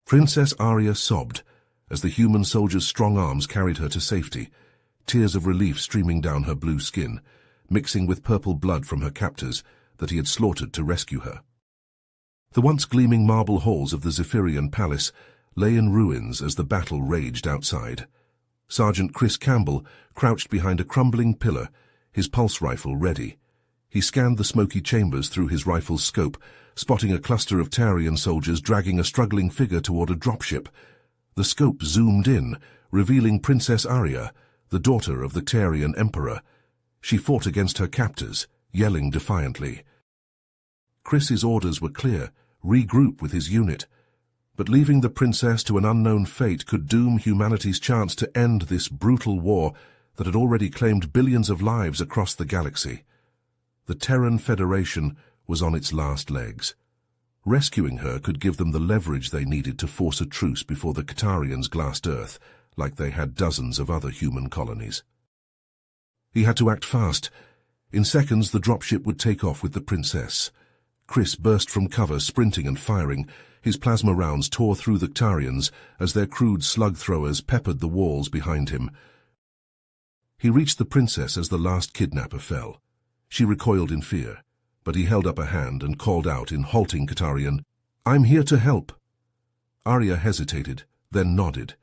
Princess Arya sobbed as the human soldier's strong arms carried her to safety, tears of relief streaming down her blue skin, mixing with purple blood from her captors that he had slaughtered to rescue her. The once gleaming marble halls of the Zephyrian palace lay in ruins as the battle raged outside. Sergeant Chris Campbell crouched behind a crumbling pillar, his pulse rifle ready. He scanned the smoky chambers through his rifle's scope, spotting a cluster of Tarian soldiers dragging a struggling figure toward a dropship. The scope zoomed in, revealing Princess Arya, the daughter of the Tarian emperor. She fought against her captors, yelling defiantly. Chris's orders were clear: regroup with his unit. But leaving the princess to an unknown fate could doom humanity's chance to end this brutal war that had already claimed billions of lives across the galaxy. The Terran Federation was on its last legs. Rescuing her could give them the leverage they needed to force a truce before the Qatarians glassed Earth, like they had dozens of other human colonies. He had to act fast. In seconds, the dropship would take off with the princess. Chris burst from cover, sprinting and firing. His plasma rounds tore through the Qatarians as their crude slug throwers peppered the walls behind him. He reached the princess as the last kidnapper fell. She recoiled in fear, but he held up a hand and called out in halting Qatarian, "I'm here to help." Arya hesitated, then nodded.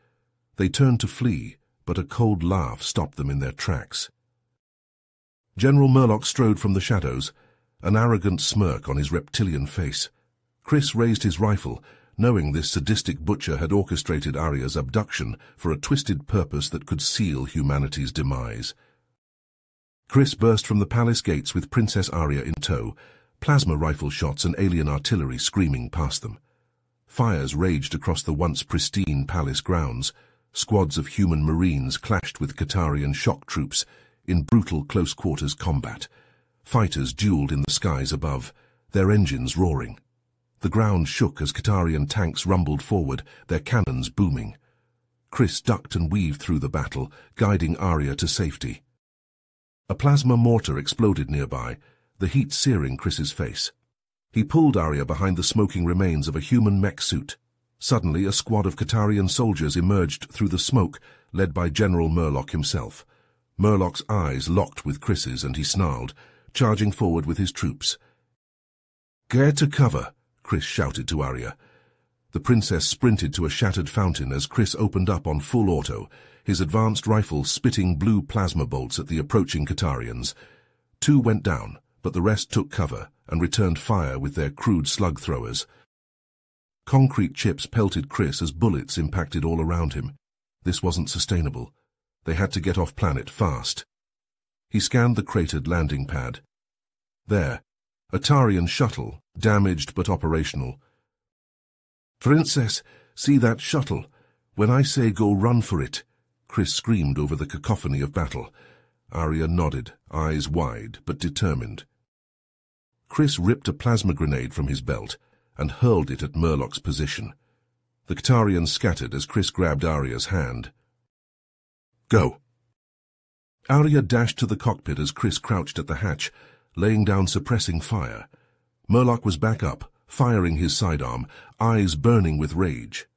They turned to flee, but a cold laugh stopped them in their tracks. General Murloc strode from the shadows, an arrogant smirk on his reptilian face. Chris raised his rifle, knowing this sadistic butcher had orchestrated Arya's abduction for a twisted purpose that could seal humanity's demise. Chris burst from the palace gates with Princess Arya in tow, plasma rifle shots and alien artillery screaming past them. Fires raged across the once pristine palace grounds. Squads of human marines clashed with Qatarian shock troops in brutal close-quarters combat. Fighters dueled in the skies above, their engines roaring. The ground shook as Qatarian tanks rumbled forward, their cannons booming. Chris ducked and weaved through the battle, guiding Arya to safety. A plasma mortar exploded nearby, the heat searing Chris's face. He pulled Arya behind the smoking remains of a human mech suit. Suddenly, a squad of Qatarian soldiers emerged through the smoke, led by General Murloc himself. Murloc's eyes locked with Chris's and he snarled, charging forward with his troops. "Get to cover," Chris shouted to Arya. The princess sprinted to a shattered fountain as Chris opened up on full auto, his advanced rifle spitting blue plasma bolts at the approaching Qatarians. 2 went down, but the rest took cover and returned fire with their crude slug throwers. Concrete chips pelted Chris as bullets impacted all around him. This wasn't sustainable. They had to get off planet fast. He scanned the cratered landing pad. There, a Tarian shuttle, damaged but operational. "Princess, see that shuttle? When I say go, run for it," Chris screamed over the cacophony of battle. Arya nodded, eyes wide but determined. Chris ripped a plasma grenade from his belt and hurled it at Murloc's position. The Qatarians scattered as Chris grabbed Arya's hand. "Go." Arya dashed to the cockpit as Chris crouched at the hatch, laying down suppressing fire. Murloc was back up, firing his sidearm, eyes burning with rage.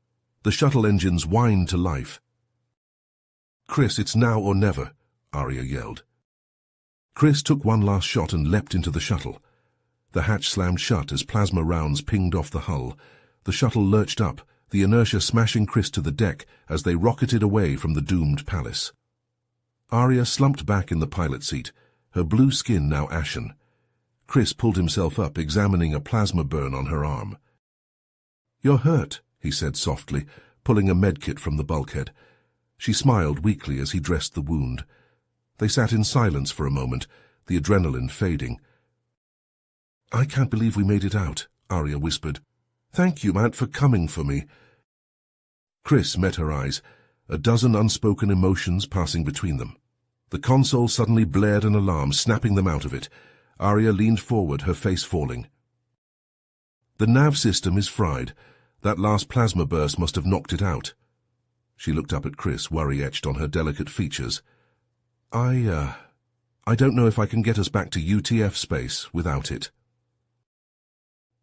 The shuttle engines whined to life. "Chris, it's now or never," Arya yelled. Chris took one last shot and leapt into the shuttle. The hatch slammed shut as plasma rounds pinged off the hull. The shuttle lurched up, the inertia smashing Chris to the deck as they rocketed away from the doomed palace. Arya slumped back in the pilot seat, her blue skin now ashen. Chris pulled himself up, examining a plasma burn on her arm. "You're hurt," he said softly, pulling a medkit from the bulkhead. She smiled weakly as he dressed the wound. They sat in silence for a moment, the adrenaline fading. "I can't believe we made it out," Arya whispered. "Thank you, Aunt, for coming for me." Chris met her eyes, a dozen unspoken emotions passing between them. The console suddenly blared an alarm, snapping them out of it. Arya leaned forward, her face falling. "The nav system is fried. That last plasma burst must have knocked it out." She looked up at Chris, worry etched on her delicate features. I don't know if I can get us back to UTF space without it."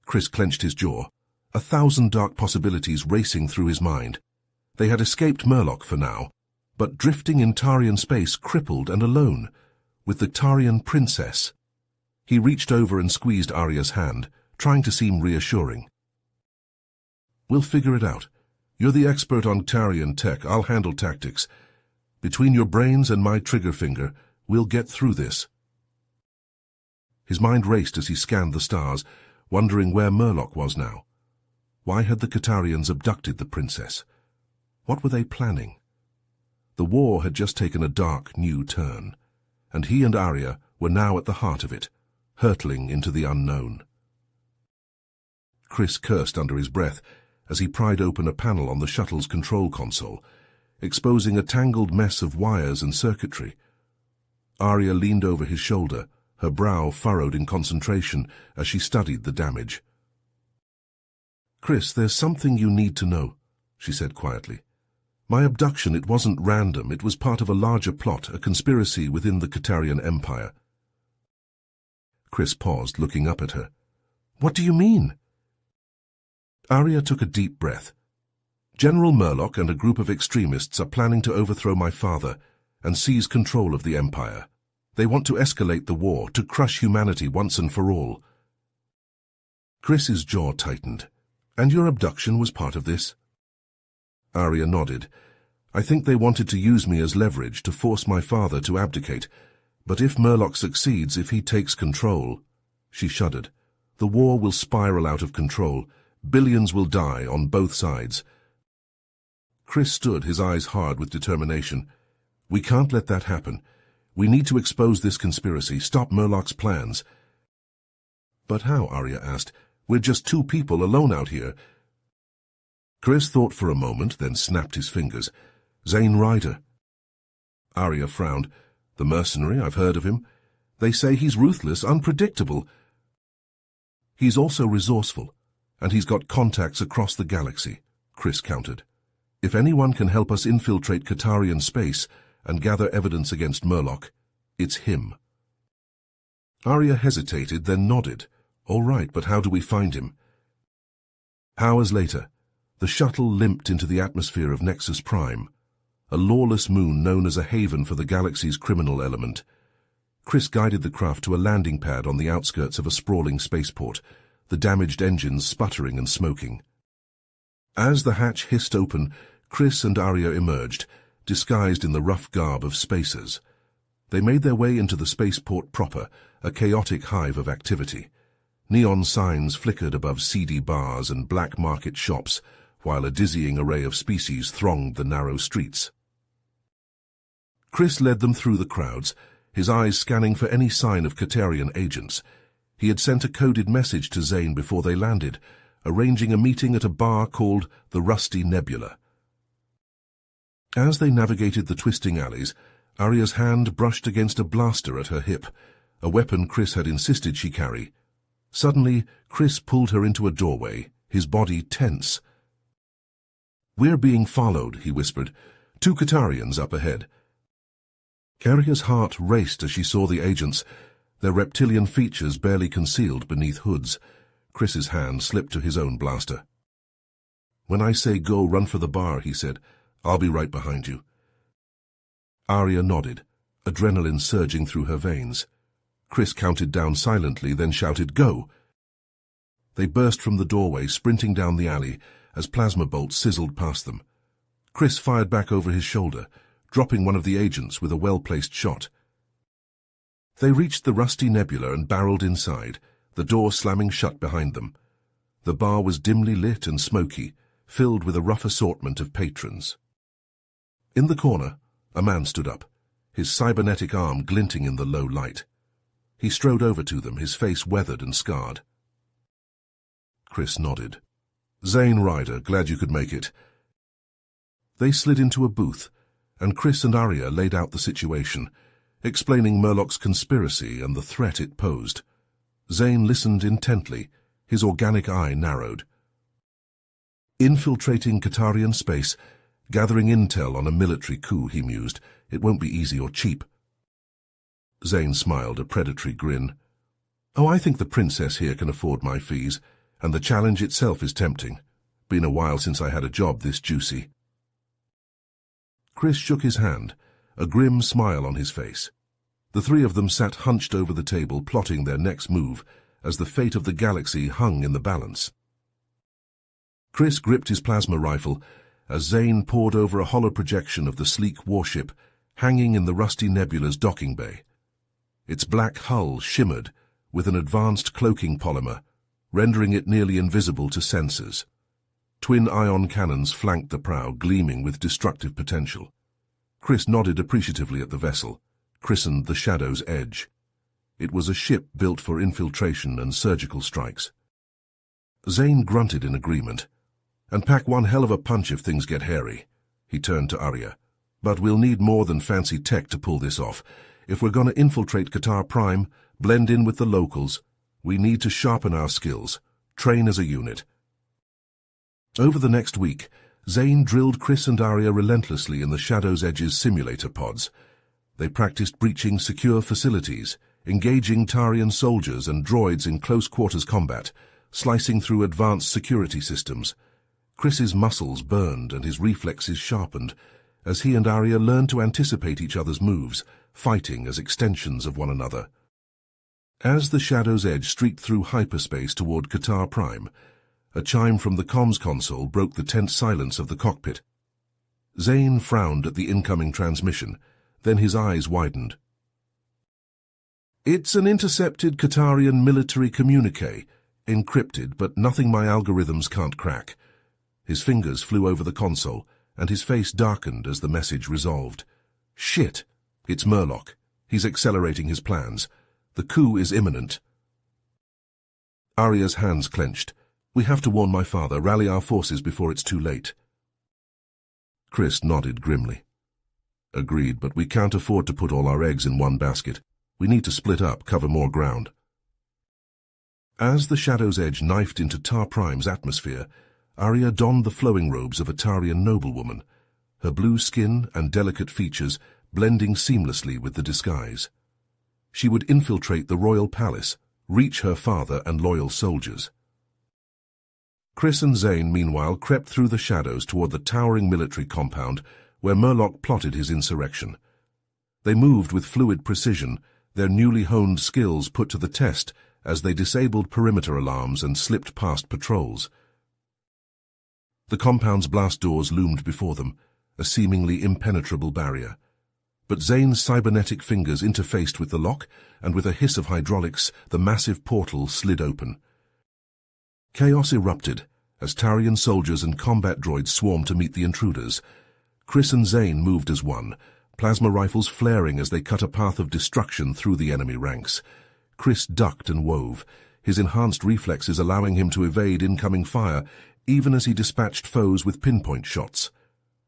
Chris clenched his jaw, 1,000 dark possibilities racing through his mind. They had escaped Murloc for now, but drifting in Tarian space, crippled and alone, with the Tarian princess. He reached over and squeezed Arya's hand, trying to seem reassuring. "We'll figure it out. You're the expert on Tarian tech, I'll handle tactics. Between your brains and my trigger finger, we'll get through this." His mind raced as he scanned the stars, wondering where Murloc was now. Why had the Katarians abducted the princess? What were they planning? The war had just taken a dark, new turn, and he and Arya were now at the heart of it, hurtling into the unknown. Chris cursed under his breath as he pried open a panel on the shuttle's control console, exposing a tangled mess of wires and circuitry. Arya leaned over his shoulder, her brow furrowed in concentration as she studied the damage. "Chris, there's something you need to know," she said quietly. "My abduction, it wasn't random. It was part of a larger plot, a conspiracy within the Katarian Empire." Chris paused, looking up at her. "What do you mean?" Arya took a deep breath. "General Murloc and a group of extremists are planning to overthrow my father and seize control of the Empire. They want to escalate the war, to crush humanity once and for all." Chris's jaw tightened. "And your abduction was part of this?" Arya nodded. "I think they wanted to use me as leverage to force my father to abdicate. But if Murloc succeeds, if he takes control—" She shuddered. "The war will spiral out of control. Billions will die on both sides." Chris stood, his eyes hard with determination. "We can't let that happen. We need to expose this conspiracy, stop Murloc's plans." "But how?" Arya asked. "We're just two people alone out here." Chris thought for a moment, then snapped his fingers. "Zane Ryder." Arya frowned. "The mercenary, I've heard of him. They say he's ruthless, unpredictable. He's also resourceful, and he's got contacts across the galaxy," Chris countered. "If anyone can help us infiltrate Katarian space and gather evidence against Murloc, it's him." Arya hesitated, then nodded. "All right, but how do we find him?" Hours later, the shuttle limped into the atmosphere of Nexus Prime, a lawless moon known as a haven for the galaxy's criminal element. Chris guided the craft to a landing pad on the outskirts of a sprawling spaceport, the damaged engines sputtering and smoking. As the hatch hissed open, Chris and Arya emerged, disguised in the rough garb of spacers. They made their way into the spaceport proper, a chaotic hive of activity. Neon signs flickered above seedy bars and black market shops, while a dizzying array of species thronged the narrow streets. Chris led them through the crowds, his eyes scanning for any sign of Katarian agents. He had sent a coded message to Zane before they landed, arranging a meeting at a bar called the Rusty Nebula. As they navigated the twisting alleys, Arya's hand brushed against a blaster at her hip, a weapon Chris had insisted she carry. Suddenly, Chris pulled her into a doorway, his body tense. "We're being followed," he whispered. "Two Katarians up ahead." Arya's heart raced as she saw the agents, their reptilian features barely concealed beneath hoods. Chris's hand slipped to his own blaster. "When I say go, run for the bar," he said. "I'll be right behind you." Arya nodded, adrenaline surging through her veins. Chris counted down silently, then shouted, "Go!" They burst from the doorway, sprinting down the alley as plasma bolts sizzled past them. Chris fired back over his shoulder, dropping one of the agents with a well-placed shot. They reached the Rusty Nebula and barreled inside, the door slamming shut behind them. The bar was dimly lit and smoky, filled with a rough assortment of patrons. In the corner, a man stood up, his cybernetic arm glinting in the low light. He strode over to them, his face weathered and scarred. Chris nodded. "Zane Ryder, glad you could make it." They slid into a booth, and Chris and Arya laid out the situation, explaining Murloc's conspiracy and the threat it posed. Zane listened intently, his organic eye narrowed. "Infiltrating Katarian space, gathering intel on a military coup," he mused. "It won't be easy or cheap." Zane smiled, a predatory grin. "Oh, I think the princess here can afford my fees, and the challenge itself is tempting. Been a while since I had a job this juicy. Chris shook his hand, a grim smile on his face. The three of them sat hunched over the table, plotting their next move, as the fate of the galaxy hung in the balance. Chris gripped his plasma rifle as Zane pored over a hollow projection of the sleek warship hanging in the rusty nebula's docking bay. Its black hull shimmered with an advanced cloaking polymer, rendering it nearly invisible to sensors. Twin ion cannons flanked the prow, gleaming with destructive potential. Chris nodded appreciatively at the vessel, christened the Shadow's Edge. It was a ship built for infiltration and surgical strikes. Zane grunted in agreement. "And pack one hell of a punch if things get hairy." He turned to Arya. "But we'll need more than fancy tech to pull this off. If we're going to infiltrate Qatar Prime, blend in with the locals, we need to sharpen our skills, train as a unit." Over the next week, Zane drilled Chris and Arya relentlessly in the Shadow's Edge's simulator pods. They practiced breaching secure facilities, engaging Tarian soldiers and droids in close-quarters combat, slicing through advanced security systems. Chris's muscles burned and his reflexes sharpened, as he and Arya learned to anticipate each other's moves, fighting as extensions of one another. As the Shadow's Edge streaked through hyperspace toward Qatar Prime, a chime from the comms console broke the tense silence of the cockpit. Zane frowned at the incoming transmission, then his eyes widened. "It's an intercepted Qatarian military communique, encrypted, but nothing my algorithms can't crack." His fingers flew over the console, and his face darkened as the message resolved. "Shit! It's Murloc. He's accelerating his plans. The coup is imminent." Arya's hands clenched. "We have to warn my father, rally our forces before it's too late." Chris nodded grimly. "Agreed, but we can't afford to put all our eggs in one basket. We need to split up, cover more ground." As the Shadow's Edge knifed into Tar Prime's atmosphere, Arya donned the flowing robes of a Tarian noblewoman, her blue skin and delicate features blending seamlessly with the disguise. She would infiltrate the royal palace, reach her father and loyal soldiers. Chris and Zane, meanwhile, crept through the shadows toward the towering military compound where Murloc plotted his insurrection. They moved with fluid precision, their newly honed skills put to the test as they disabled perimeter alarms and slipped past patrols. The compound's blast doors loomed before them, a seemingly impenetrable barrier. But Zane's cybernetic fingers interfaced with the lock, and with a hiss of hydraulics, the massive portal slid open. Chaos erupted as Tarian soldiers and combat droids swarmed to meet the intruders. Chris and Zane moved as one, plasma rifles flaring as they cut a path of destruction through the enemy ranks. Chris ducked and wove, his enhanced reflexes allowing him to evade incoming fire, even as he dispatched foes with pinpoint shots.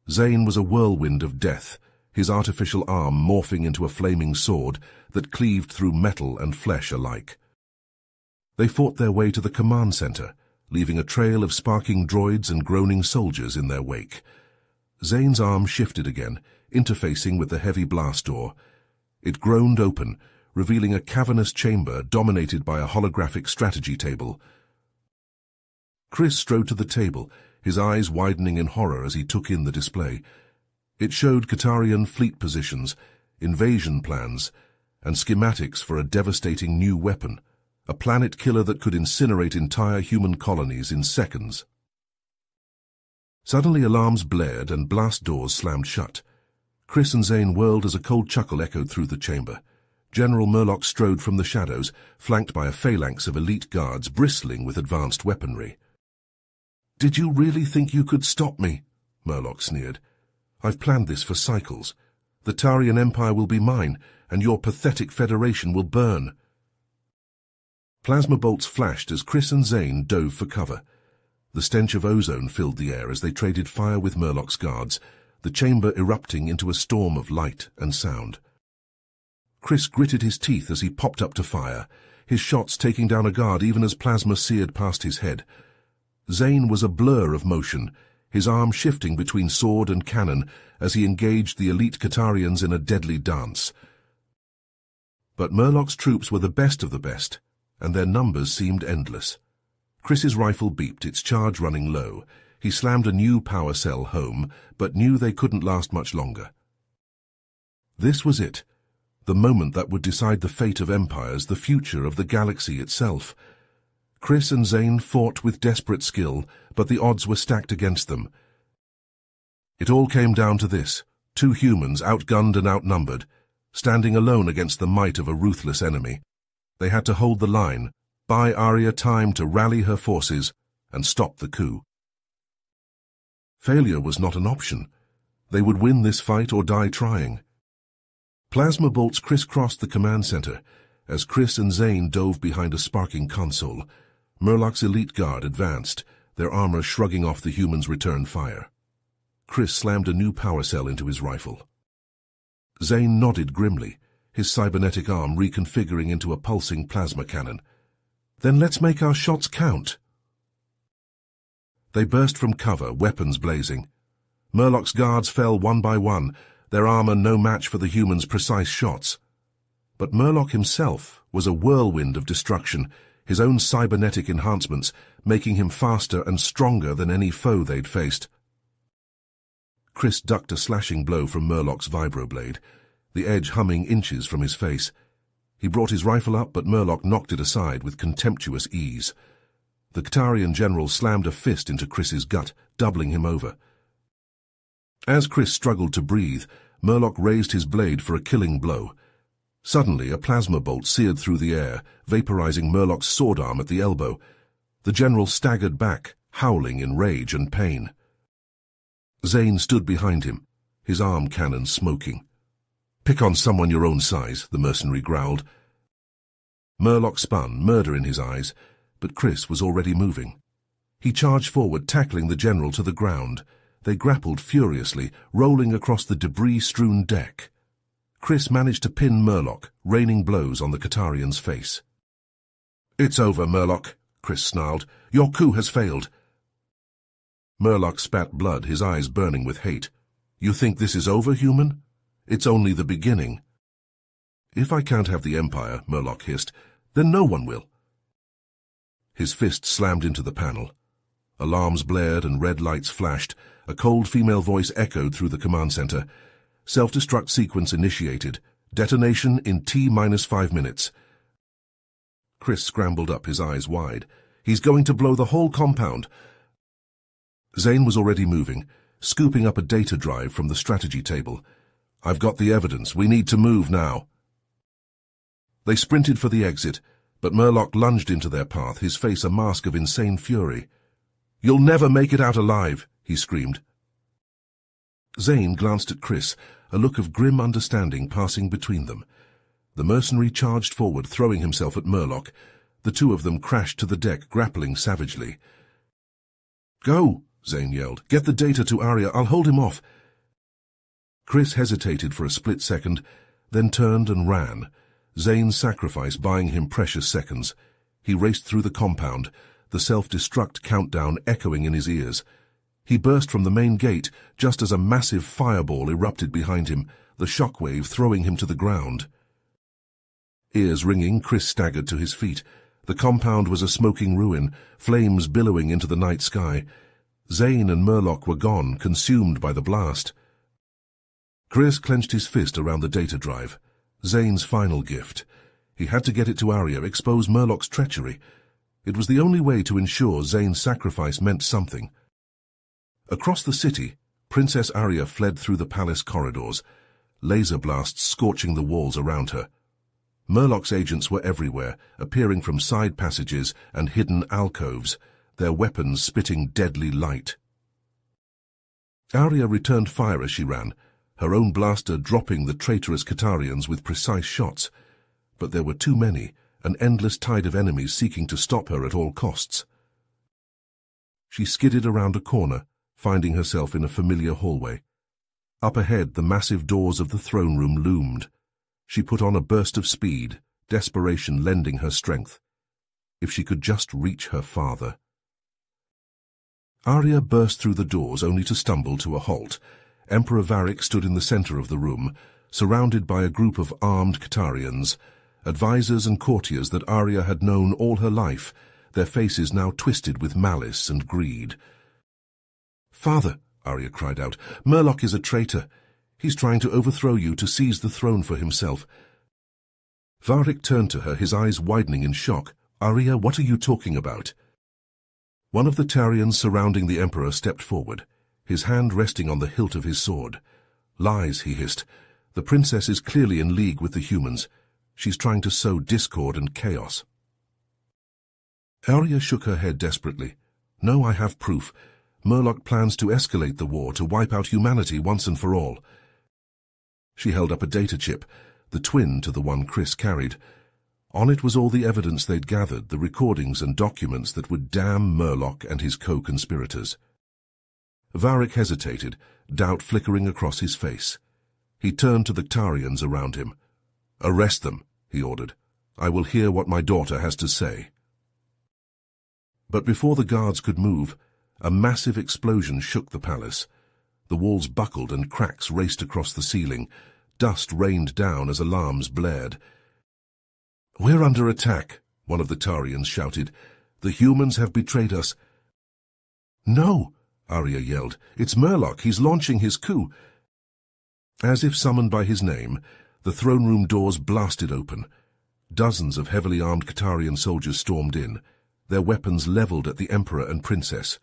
Zane was a whirlwind of death, his artificial arm morphing into a flaming sword that cleaved through metal and flesh alike. They fought their way to the command center, leaving a trail of sparking droids and groaning soldiers in their wake. Zane's arm shifted again, interfacing with the heavy blast door. It groaned open, revealing a cavernous chamber dominated by a holographic strategy table. Chris strode to the table, his eyes widening in horror as he took in the display. It showed Qatarian fleet positions, invasion plans, and schematics for a devastating new weapon, a planet killer that could incinerate entire human colonies in seconds. Suddenly alarms blared and blast doors slammed shut. Chris and Zane whirled as a cold chuckle echoed through the chamber. General Murloc strode from the shadows, flanked by a phalanx of elite guards bristling with advanced weaponry. "Did you really think you could stop me?" Murloc sneered. "I've planned this for cycles. The Tarian Empire will be mine, and your pathetic federation will burn." Plasma bolts flashed as Chris and Zane dove for cover. The stench of ozone filled the air as they traded fire with Murloc's guards, the chamber erupting into a storm of light and sound. Chris gritted his teeth as he popped up to fire, his shots taking down a guard even as plasma seared past his head. Zane was a blur of motion, his arm shifting between sword and cannon as he engaged the elite Qatarians in a deadly dance. But Murloc's troops were the best of the best, and their numbers seemed endless. Chris's rifle beeped, its charge running low. He slammed a new power cell home, but knew they couldn't last much longer. This was it, the moment that would decide the fate of empires, the future of the galaxy itself. Chris and Zane fought with desperate skill, but the odds were stacked against them. It all came down to this: two humans, outgunned and outnumbered, standing alone against the might of a ruthless enemy. They had to hold the line, buy Arya time to rally her forces, and stop the coup. Failure was not an option. They would win this fight or die trying. Plasma bolts crisscrossed the command center as Chris and Zane dove behind a sparking console. Murlock's elite guard advanced, their armor shrugging off the humans' return fire. Chris slammed a new power cell into his rifle. Zane nodded grimly, his cybernetic arm reconfiguring into a pulsing plasma cannon. Then let's make our shots count. They burst from cover, weapons blazing. Murlock's guards fell one by one, their armor no match for the humans' precise shots. But Murlock himself was a whirlwind of destruction, his own cybernetic enhancements making him faster and stronger than any foe they'd faced. Chris ducked a slashing blow from Murlock's vibroblade, the edge humming inches from his face. He brought his rifle up, but Murlock knocked it aside with contemptuous ease. The Qatarian general slammed a fist into Chris's gut, doubling him over. As Chris struggled to breathe, Murlock raised his blade for a killing blow. Suddenly, a plasma bolt seared through the air, vaporizing Murlock's sword arm at the elbow. The general staggered back, howling in rage and pain. Zane stood behind him, his arm cannon smoking. "Pick on someone your own size," the mercenary growled. Murlock spun, murder in his eyes, but Chris was already moving. He charged forward, tackling the general to the ground. They grappled furiously, rolling across the debris-strewn deck. Chris managed to pin Murlock, raining blows on the Qatarian's face. "It's over, Murlock," Chris snarled. "Your coup has failed." Murlock spat blood, his eyes burning with hate. "You think this is over, human? It's only the beginning." "If I can't have the Empire," Murlock hissed, "then no one will." His fist slammed into the panel. Alarms blared and red lights flashed. A cold female voice echoed through the command center. "Self-destruct sequence initiated. Detonation in T-5 minutes. Chris scrambled up, his eyes wide. "He's going to blow the whole compound." Zane was already moving, scooping up a data drive from the strategy table. "I've got the evidence. We need to move now." They sprinted for the exit, but Murlock lunged into their path, his face a mask of insane fury. "You'll never make it out alive," he screamed. Zane glanced at Chris, a look of grim understanding passing between them. The mercenary charged forward, throwing himself at Murlock. The two of them crashed to the deck, grappling savagely. "Go!" Zane yelled. "Get the data to Arya. I'll hold him off." Chris hesitated for a split second, then turned and ran, Zane's sacrifice buying him precious seconds. He raced through the compound, the self-destruct countdown echoing in his ears. He burst from the main gate just as a massive fireball erupted behind him, the shockwave throwing him to the ground. Ears ringing, Chris staggered to his feet. The compound was a smoking ruin, flames billowing into the night sky. Zane and Murlock were gone, consumed by the blast. Chris clenched his fist around the data drive. Zane's final gift. He had to get it to Arya, expose Murlock's treachery. It was the only way to ensure Zane's sacrifice meant something. Across the city, Princess Arya fled through the palace corridors, laser blasts scorching the walls around her. Murlock's agents were everywhere, appearing from side passages and hidden alcoves, their weapons spitting deadly light. Arya returned fire as she ran, her own blaster dropping the traitorous Qatarians with precise shots. But there were too many, an endless tide of enemies seeking to stop her at all costs. She skidded around a corner, finding herself in a familiar hallway. Up ahead, the massive doors of the throne room loomed. She put on a burst of speed, desperation lending her strength. If she could just reach her father. Arya burst through the doors only to stumble to a halt. Emperor Varric stood in the center of the room, surrounded by a group of armed Qatarians, advisors and courtiers that Arya had known all her life, their faces now twisted with malice and greed. "Father," Arya cried out, "Murloc is a traitor. He's trying to overthrow you to seize the throne for himself." Varric turned to her, his eyes widening in shock. "Arya, what are you talking about?" One of the Tarians surrounding the Emperor stepped forward, his hand resting on the hilt of his sword. "Lies," he hissed. "The princess is clearly in league with the humans. She's trying to sow discord and chaos." Arya shook her head desperately. "No, I have proof. Murloc plans to escalate the war, to wipe out humanity once and for all." She held up a data chip, the twin to the one Chris carried. On it was all the evidence they'd gathered, the recordings and documents that would damn Murloc and his co-conspirators. Varric hesitated, doubt flickering across his face. He turned to the Tarians around him. "Arrest them," he ordered. "I will hear what my daughter has to say." But before the guards could move, a massive explosion shook the palace. The walls buckled and cracks raced across the ceiling. Dust rained down as alarms blared. "We're under attack," one of the Tarians shouted. "The humans have betrayed us." "No!" Arya yelled. "It's Murloc. He's launching his coup." As if summoned by his name, the throne room doors blasted open. Dozens of heavily armed Katarian soldiers stormed in, their weapons leveled at the Emperor and Princess.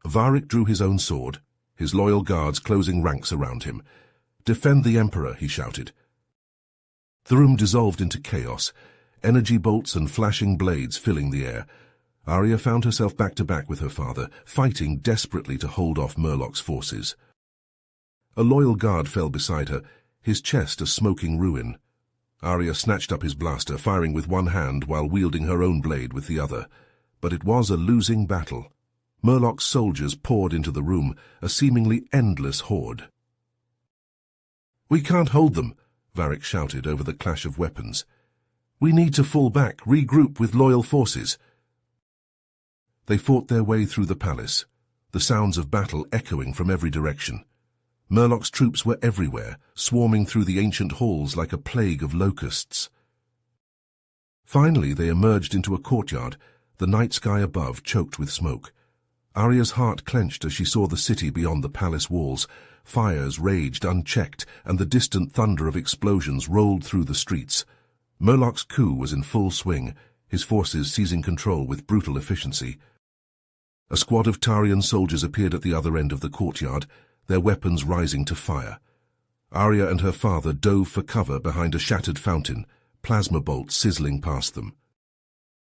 Varric drew his own sword, his loyal guards closing ranks around him. "Defend the Emperor," he shouted. The room dissolved into chaos, energy bolts and flashing blades filling the air. Arya found herself back to back with her father, fighting desperately to hold off Murloc's forces. A loyal guard fell beside her, his chest a smoking ruin. Arya snatched up his blaster, firing with one hand while wielding her own blade with the other. But it was a losing battle. Murloc's soldiers poured into the room, a seemingly endless horde. "We can't hold them," Varric shouted over the clash of weapons. "We need to fall back, regroup with loyal forces." They fought their way through the palace, the sounds of battle echoing from every direction. Murloc's troops were everywhere, swarming through the ancient halls like a plague of locusts. Finally they emerged into a courtyard, the night sky above choked with smoke. Arya's heart clenched as she saw the city beyond the palace walls. Fires raged unchecked, and the distant thunder of explosions rolled through the streets. Murloc's coup was in full swing, his forces seizing control with brutal efficiency. A squad of Tarian soldiers appeared at the other end of the courtyard, their weapons rising to fire. Arya and her father dove for cover behind a shattered fountain, plasma bolts sizzling past them.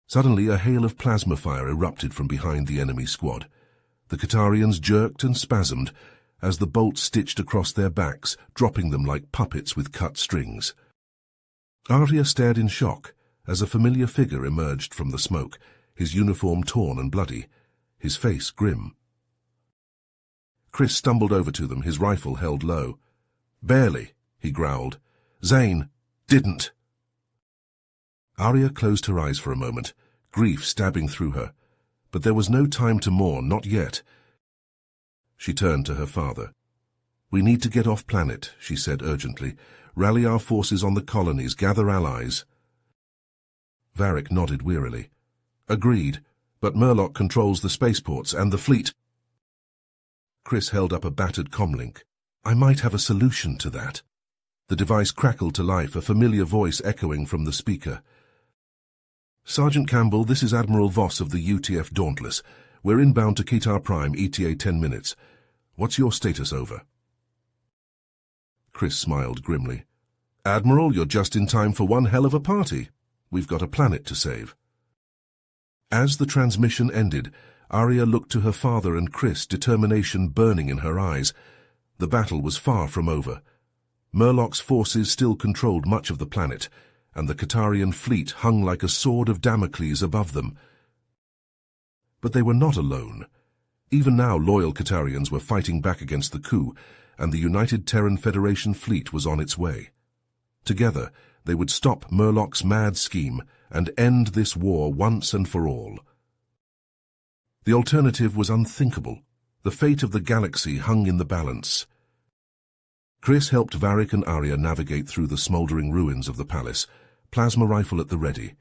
Suddenly a hail of plasma fire erupted from behind the enemy squad. The Katarians jerked and spasmed as the bolts stitched across their backs, dropping them like puppets with cut strings. Arya stared in shock as a familiar figure emerged from the smoke, his uniform torn and bloody, his face grim. Chris stumbled over to them, his rifle held low. "Barely," he growled. "Zane didn't." Arya closed her eyes for a moment, grief stabbing through her. But there was no time to mourn, not yet. She turned to her father. "We need to get off planet," she said urgently. "Rally our forces on the colonies, gather allies." Varric nodded wearily. "Agreed, but Murloc controls the spaceports and the fleet." Chris held up a battered comlink. "I might have a solution to that." The device crackled to life, a familiar voice echoing from the speaker. "Sergeant Campbell, this is Admiral Voss of the UTF Dauntless. We're inbound to Ketar Prime, ETA 10 minutes. What's your status over?" Chris smiled grimly. "Admiral, you're just in time for one hell of a party. We've got a planet to save." As the transmission ended, Arya looked to her father and Chris, determination burning in her eyes. The battle was far from over. Murloc's forces still controlled much of the planet, and the Katarian fleet hung like a sword of Damocles above them. But they were not alone. Even now loyal Katarians were fighting back against the coup, and the United Terran Federation fleet was on its way. Together, they would stop Murloc's mad scheme and end this war once and for all. The alternative was unthinkable. The fate of the galaxy hung in the balance. Chris helped Varric and Arya navigate through the smouldering ruins of the palace, plasma rifle at the ready.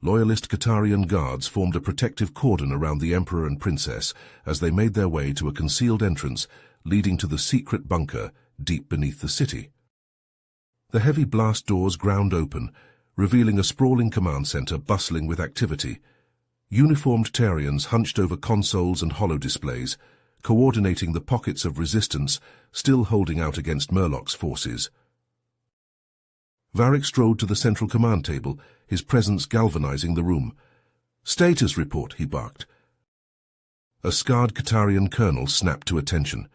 Loyalist Katarian guards formed a protective cordon around the Emperor and Princess as they made their way to a concealed entrance leading to the secret bunker deep beneath the city. The heavy blast doors ground open, revealing a sprawling command center bustling with activity. Uniformed Tarians hunched over consoles and holodisplays, coordinating the pockets of resistance still holding out against Murloc's forces. Varric strode to the central command table, his presence galvanizing the room. "Status report," he barked. A scarred Katarian colonel snapped to attention.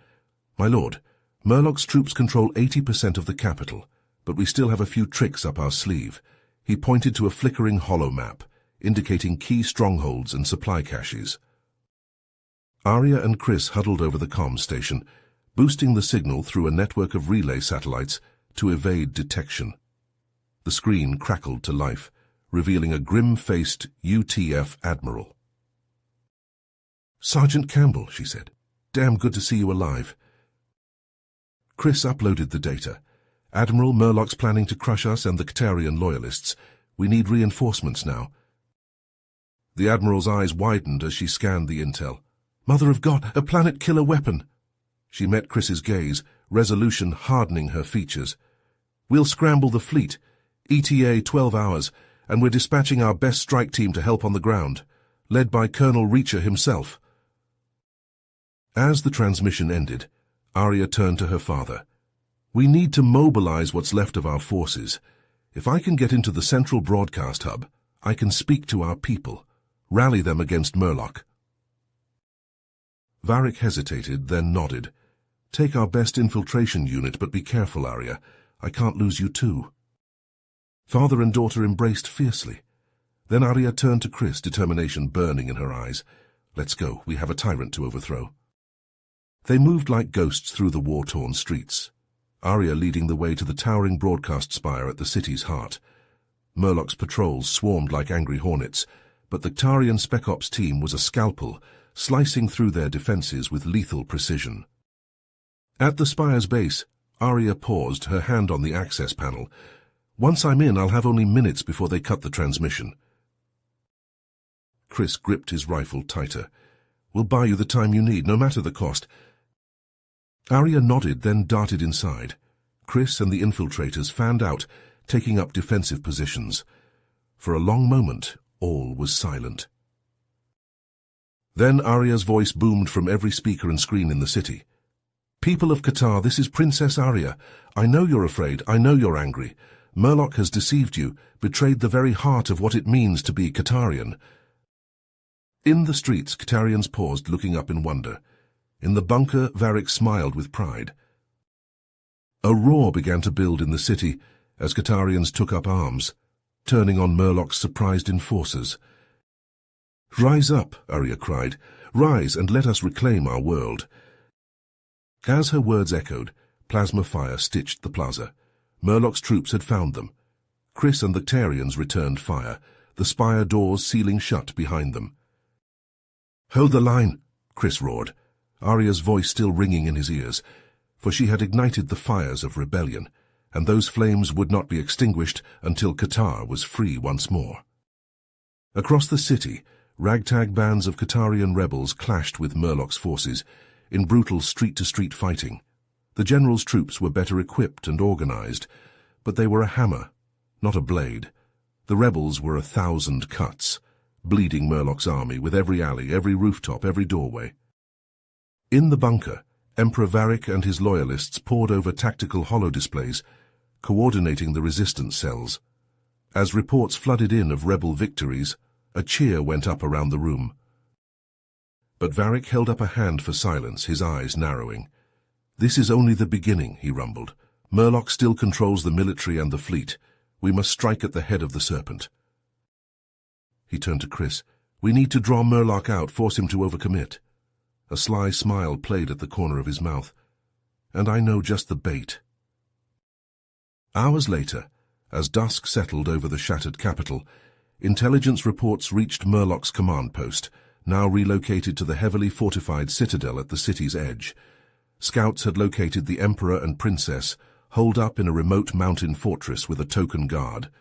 "My lord, Murloc's troops control 80% of the capital, but we still have a few tricks up our sleeve." He pointed to a flickering holo map, indicating key strongholds and supply caches. Arya and Chris huddled over the comms station, boosting the signal through a network of relay satellites to evade detection. The screen crackled to life, revealing a grim-faced UTF admiral. "Sergeant Campbell," she said. "Damn good to see you alive." Chris uploaded the data. "Admiral, Murloc's planning to crush us and the Katarian loyalists. We need reinforcements now." The Admiral's eyes widened as she scanned the intel. "Mother of God, a planet-killer weapon!" She met Chris's gaze, resolution hardening her features. "We'll scramble the fleet. ETA 12 hours, and we're dispatching our best strike team to help on the ground, led by Colonel Reacher himself." As the transmission ended, Arya turned to her father. "We need to mobilize what's left of our forces. If I can get into the central broadcast hub, I can speak to our people, rally them against Murloc." Varric hesitated, then nodded. "Take our best infiltration unit, but be careful, Arya. I can't lose you too." Father and daughter embraced fiercely. Then Arya turned to Chris, determination burning in her eyes. "Let's go. We have a tyrant to overthrow." They moved like ghosts through the war-torn streets, Arya leading the way to the towering broadcast spire at the city's heart. Murloc's patrols swarmed like angry hornets, but the Tarian Spec Ops team was a scalpel, slicing through their defenses with lethal precision. At the spire's base, Arya paused, her hand on the access panel. "Once I'm in, I'll have only minutes before they cut the transmission." Chris gripped his rifle tighter. "We'll buy you the time you need, no matter the cost." Arya nodded, then darted inside. Chris and the infiltrators fanned out, taking up defensive positions. For a long moment, all was silent. Then Arya's voice boomed from every speaker and screen in the city. "People of Qatar, this is Princess Arya. I know you're afraid, I know you're angry. Murloc has deceived you, betrayed the very heart of what it means to be Katarian." In the streets, Katarians paused, looking up in wonder. In the bunker, Varric smiled with pride. A roar began to build in the city as Katarians took up arms, turning on Murloc's surprised enforcers. "Rise up," Arya cried. "Rise and let us reclaim our world." As her words echoed, plasma fire stitched the plaza. Murloc's troops had found them. Chris and the Tarians returned fire, the spire doors sealing shut behind them. "Hold the line," Chris roared, Arya's voice still ringing in his ears, for she had ignited the fires of rebellion, and those flames would not be extinguished until Qatar was free once more. Across the city, ragtag bands of Qatarian rebels clashed with Murloc's forces in brutal street-to-street fighting. The general's troops were better equipped and organized, but they were a hammer, not a blade. The rebels were 1,000 cuts, bleeding Murloc's army with every alley, every rooftop, every doorway. In the bunker, Emperor Varric and his loyalists pored over tactical holodisplays, coordinating the resistance cells. As reports flooded in of rebel victories, a cheer went up around the room. But Varric held up a hand for silence, his eyes narrowing. "This is only the beginning," he rumbled. "Murloc still controls the military and the fleet. We must strike at the head of the serpent." He turned to Chris. "We need to draw Murloc out, force him to overcommit." A sly smile played at the corner of his mouth. "And I know just the bait." Hours later, as dusk settled over the shattered capital, intelligence reports reached Murloc's command post, now relocated to the heavily fortified citadel at the city's edge. Scouts had located the Emperor and Princess, holed up in a remote mountain fortress with a token guard.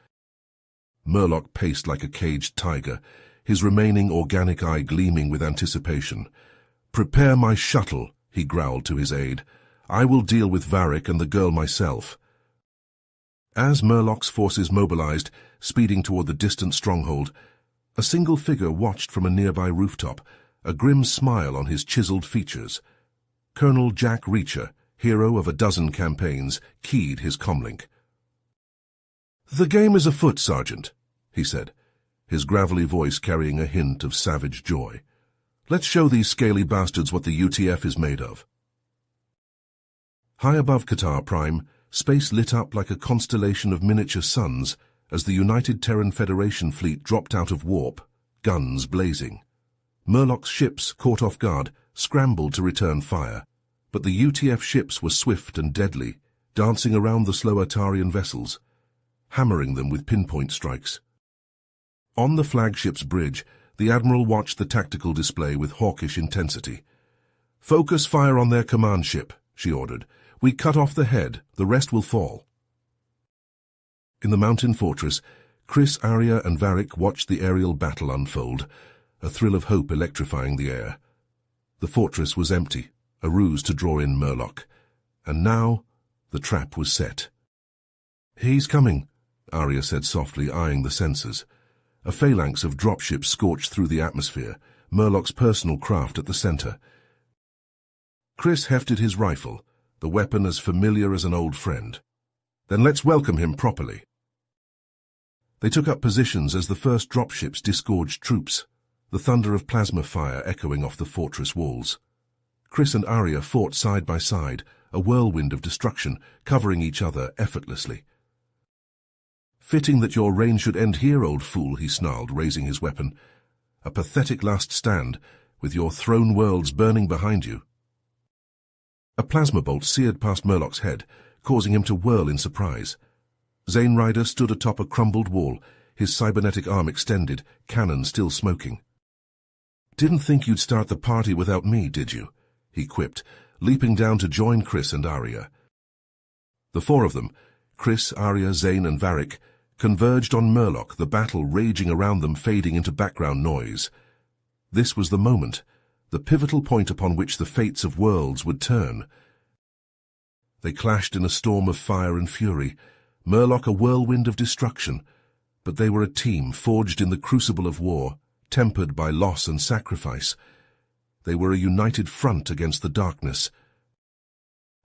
Murloc paced like a caged tiger, his remaining organic eye gleaming with anticipation. "Prepare my shuttle," he growled to his aide. "I will deal with Varric and the girl myself." As Murloc's forces mobilized, speeding toward the distant stronghold, a single figure watched from a nearby rooftop, a grim smile on his chiseled features. Colonel Jack Reacher, hero of a dozen campaigns, keyed his comlink. "The game is afoot, Sergeant," he said, his gravelly voice carrying a hint of savage joy. "Let's show these scaly bastards what the UTF is made of." High above Qatar Prime, space lit up like a constellation of miniature suns as the United Terran Federation fleet dropped out of warp, guns blazing. Murloc's ships, caught off guard, scrambled to return fire, but the UTF ships were swift and deadly, dancing around the slow Atarian vessels, hammering them with pinpoint strikes. On the flagship's bridge, the Admiral watched the tactical display with hawkish intensity. "Focus fire on their command ship," she ordered. "We cut off the head, the rest will fall." In the mountain fortress, Chris, Arya, and Varric watched the aerial battle unfold, a thrill of hope electrifying the air. The fortress was empty, a ruse to draw in Murloc. And now, the trap was set. "He's coming," Arya said softly, eyeing the sensors. A phalanx of dropships scorched through the atmosphere, Murloc's personal craft at the center. Chris hefted his rifle, the weapon as familiar as an old friend. "Then let's welcome him properly." They took up positions as the first dropships disgorged troops, the thunder of plasma fire echoing off the fortress walls. Chris and Arya fought side by side, a whirlwind of destruction, covering each other effortlessly. "Fitting that your reign should end here, old fool," he snarled, raising his weapon. "A pathetic last stand, with your throne worlds burning behind you." A plasma bolt seared past Murloc's head, causing him to whirl in surprise. Zane Ryder stood atop a crumbled wall, his cybernetic arm extended, cannon still smoking. "Didn't think you'd start the party without me, did you?" he quipped, leaping down to join Chris and Arya. The four of them, Chris, Arya, Zane, and Varric, converged on Murloc, the battle raging around them fading into background noise. This was the moment, the pivotal point upon which the fates of worlds would turn. They clashed in a storm of fire and fury, Murloc a whirlwind of destruction, but they were a team forged in the crucible of war, tempered by loss and sacrifice. They were a united front against the darkness.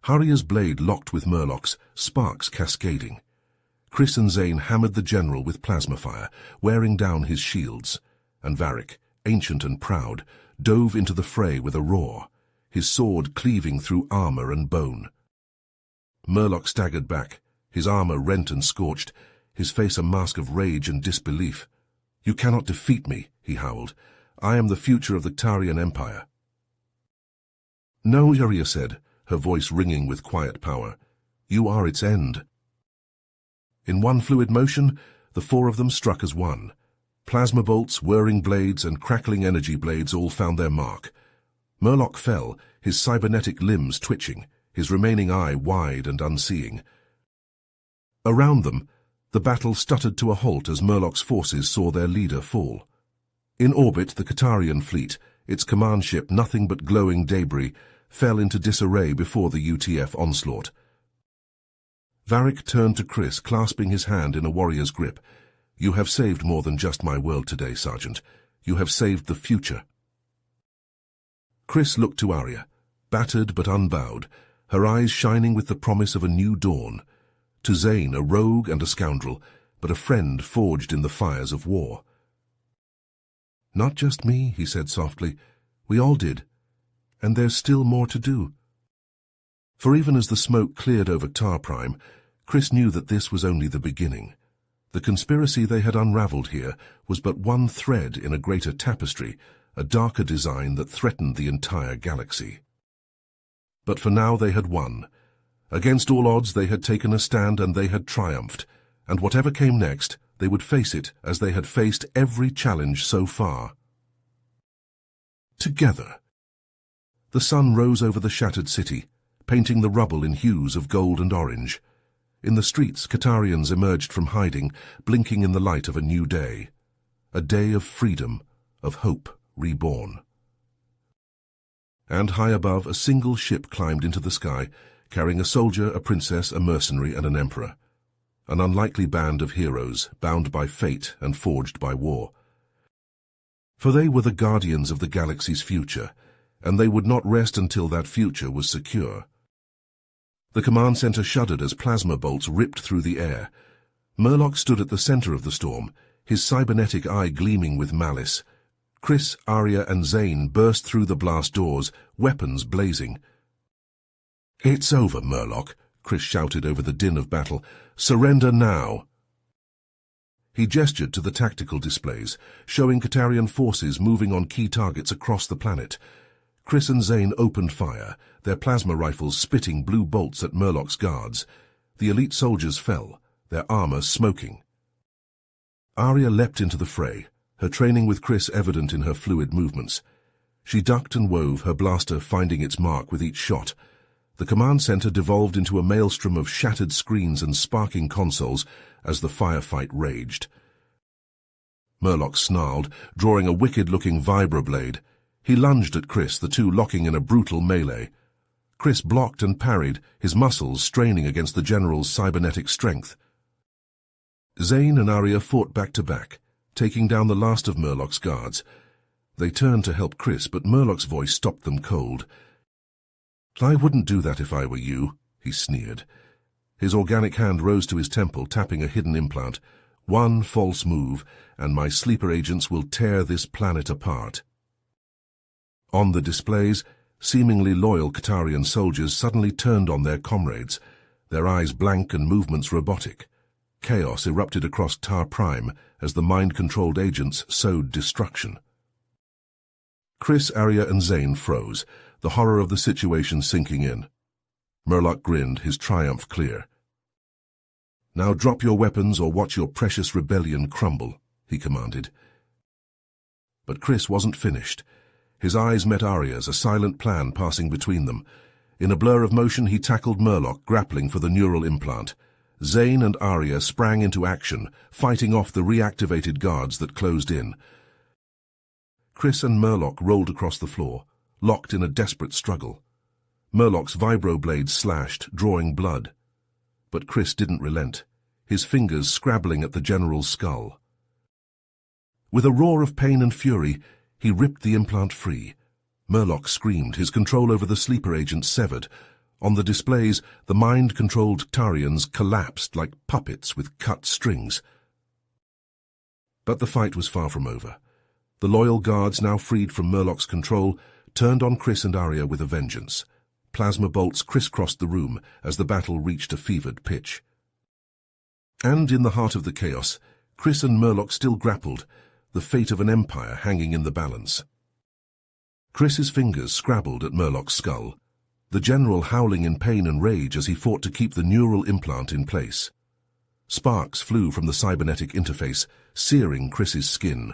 Arya's blade locked with Murloc's, sparks cascading. Chris and Zane hammered the general with plasma fire, wearing down his shields, and Varric, ancient and proud, dove into the fray with a roar, his sword cleaving through armor and bone. Murloc staggered back, his armor rent and scorched, his face a mask of rage and disbelief. "You cannot defeat me," he howled. "I am the future of the Tarian Empire." "No," Arya said, her voice ringing with quiet power. "You are its end." In one fluid motion, the four of them struck as one. Plasma bolts, whirring blades, and crackling energy blades all found their mark. Murloc fell, his cybernetic limbs twitching, his remaining eye wide and unseeing. Around them, the battle stuttered to a halt as Murloc's forces saw their leader fall. In orbit, the Qatarian fleet, its command ship nothing but glowing debris, fell into disarray before the UTF onslaught. Varric turned to Chris, clasping his hand in a warrior's grip. "You have saved more than just my world today, Sergeant. You have saved the future." Chris looked to Arya, battered but unbowed, her eyes shining with the promise of a new dawn. To Zane, a rogue and a scoundrel, but a friend forged in the fires of war. "Not just me," he said softly. "We all did. And there's still more to do." For even as the smoke cleared over Tar Prime, Chris knew that this was only the beginning. The conspiracy they had unraveled here was but one thread in a greater tapestry, a darker design that threatened the entire galaxy. But for now they had won. Against all odds they had taken a stand and they had triumphed, and whatever came next, they would face it as they had faced every challenge so far. Together. The sun rose over the shattered city, painting the rubble in hues of gold and orange. In the streets, Katarians emerged from hiding, blinking in the light of a new day. A day of freedom, of hope reborn. And high above, a single ship climbed into the sky, carrying a soldier, a princess, a mercenary, and an emperor. An unlikely band of heroes, bound by fate and forged by war. For they were the guardians of the galaxy's future, and they would not rest until that future was secure. The command center shuddered as plasma bolts ripped through the air. Murloc stood at the center of the storm, his cybernetic eye gleaming with malice. Chris, Arya, and Zane burst through the blast doors, weapons blazing. "It's over, Murloc," Chris shouted over the din of battle. "Surrender now." He gestured to the tactical displays, showing Katarian forces moving on key targets across the planet. Chris and Zane opened fire, their plasma rifles spitting blue bolts at Murloc's guards. The elite soldiers fell, their armor smoking. Arya leapt into the fray, her training with Chris evident in her fluid movements. She ducked and wove, her blaster finding its mark with each shot. The command center devolved into a maelstrom of shattered screens and sparking consoles as the firefight raged. Murloc snarled, drawing a wicked-looking vibroblade. He lunged at Chris, the two locking in a brutal melee. Chris blocked and parried, his muscles straining against the general's cybernetic strength. Zane and Arya fought back-to-back, taking down the last of Murloc's guards. They turned to help Chris, but Murloc's voice stopped them cold. "I wouldn't do that if I were you," he sneered. His organic hand rose to his temple, tapping a hidden implant. "One false move, and my sleeper agents will tear this planet apart." On the displays, seemingly loyal Katarian soldiers suddenly turned on their comrades, their eyes blank and movements robotic. Chaos erupted across Tar Prime as the mind-controlled agents sowed destruction. Chris, Arya, and Zane froze, the horror of the situation sinking in. Murloc grinned, his triumph clear. "Now drop your weapons or watch your precious rebellion crumble," he commanded. But Chris wasn't finished. His eyes met Arya's, a silent plan passing between them. In a blur of motion, he tackled Murloc, grappling for the neural implant. Zane and Arya sprang into action, fighting off the reactivated guards that closed in. Chris and Murloc rolled across the floor, locked in a desperate struggle. Murloc's vibroblade slashed, drawing blood. But Chris didn't relent, his fingers scrabbling at the general's skull. With a roar of pain and fury, he ripped the implant free. Murloc screamed, his control over the sleeper agent severed. On the displays, the mind-controlled Tarians collapsed like puppets with cut strings. But the fight was far from over. The loyal guards, now freed from Murloc's control, turned on Chris and Arya with a vengeance. Plasma bolts crisscrossed the room as the battle reached a fevered pitch. And in the heart of the chaos, Chris and Murloc still grappled, the fate of an empire hanging in the balance. Chris's fingers scrabbled at Murloc's skull, the general howling in pain and rage as he fought to keep the neural implant in place. Sparks flew from the cybernetic interface, searing Chris's skin.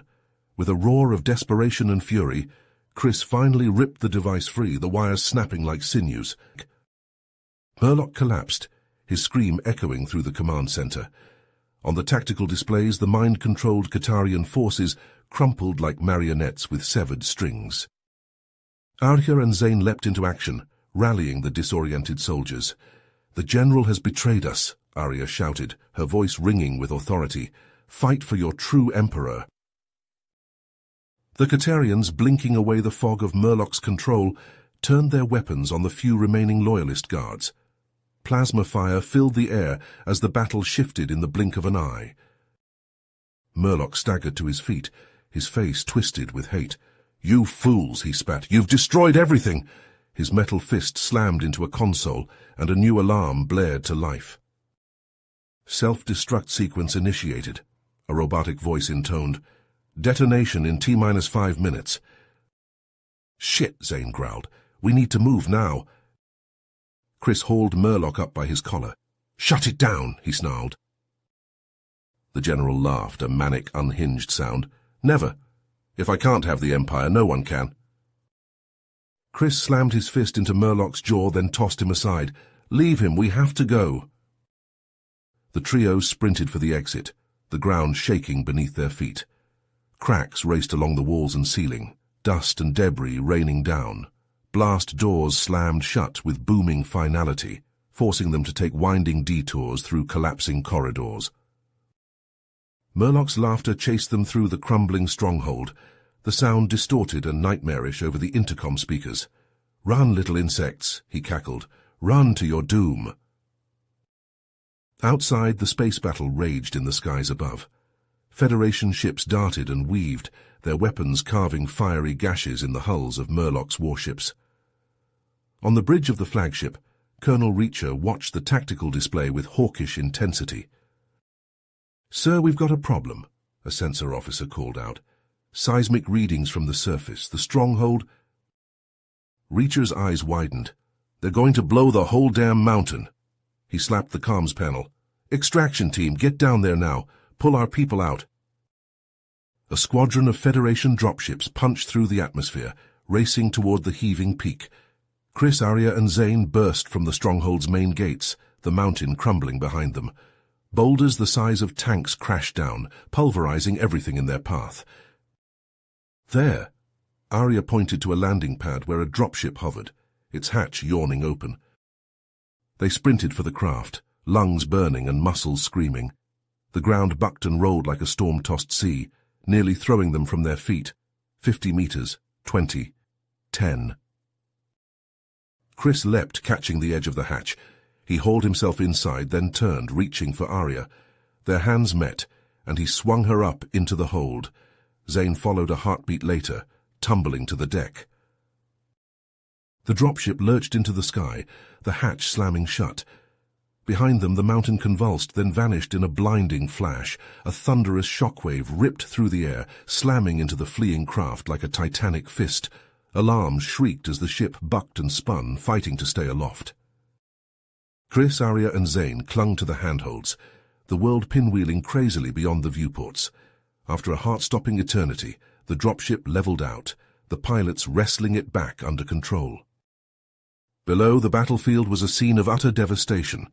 With a roar of desperation and fury, Chris finally ripped the device free, the wires snapping like sinews. Murloc collapsed, his scream echoing through the command center. On the tactical displays, the mind-controlled Katarian forces crumpled like marionettes with severed strings. Arya and Zane leapt into action, rallying the disoriented soldiers. "The general has betrayed us," Arya shouted, her voice ringing with authority. "Fight for your true emperor." The Katarians, blinking away the fog of Murloc's control, turned their weapons on the few remaining loyalist guards. Plasma fire filled the air as the battle shifted in the blink of an eye. Murloc staggered to his feet, his face twisted with hate. "You fools," he spat. "You've destroyed everything." His metal fist slammed into a console, and a new alarm blared to life. "Self-destruct sequence initiated," a robotic voice intoned. "Detonation in T-5 minutes." "Shit," Zane growled. "We need to move now." Chris hauled Murloc up by his collar. "Shut it down," he snarled. The general laughed, a manic, unhinged sound. "Never. If I can't have the Empire, no one can." Chris slammed his fist into Murloc's jaw, then tossed him aside. "Leave him, we have to go." The trio sprinted for the exit, the ground shaking beneath their feet. Cracks raced along the walls and ceiling, dust and debris raining down. Blast doors slammed shut with booming finality, forcing them to take winding detours through collapsing corridors. Murlock's laughter chased them through the crumbling stronghold, the sound distorted and nightmarish over the intercom speakers. "Run, little insects," he cackled. "Run to your doom." Outside, the space battle raged in the skies above. Federation ships darted and weaved, their weapons carving fiery gashes in the hulls of Murlock's warships. On the bridge of the flagship, Colonel Reacher watched the tactical display with hawkish intensity. "Sir, we've got a problem," a sensor officer called out. "Seismic readings from the surface. The stronghold—" Reacher's eyes widened. "They're going to blow the whole damn mountain." He slapped the comms panel. "Extraction team, get down there now. Pull our people out." A squadron of Federation dropships punched through the atmosphere, racing toward the heaving peak. Chris, Arya, and Zane burst from the stronghold's main gates, the mountain crumbling behind them. Boulders the size of tanks crashed down, pulverizing everything in their path. "There!" Arya pointed to a landing pad where a dropship hovered, its hatch yawning open. They sprinted for the craft, lungs burning and muscles screaming. The ground bucked and rolled like a storm-tossed sea, nearly throwing them from their feet. 50 meters, 20, 10. Chris leapt, catching the edge of the hatch. He hauled himself inside, then turned, reaching for Arya. Their hands met, and he swung her up into the hold. Zane followed a heartbeat later, tumbling to the deck. The dropship lurched into the sky, the hatch slamming shut. Behind them, the mountain convulsed, then vanished in a blinding flash. A thunderous shockwave ripped through the air, slamming into the fleeing craft like a titanic fist. Alarms shrieked as the ship bucked and spun, fighting to stay aloft. Chris, Arya, and Zane clung to the handholds, the world pinwheeling crazily beyond the viewports. After a heart-stopping eternity, the dropship leveled out, the pilots wrestling it back under control. Below, the battlefield was a scene of utter devastation.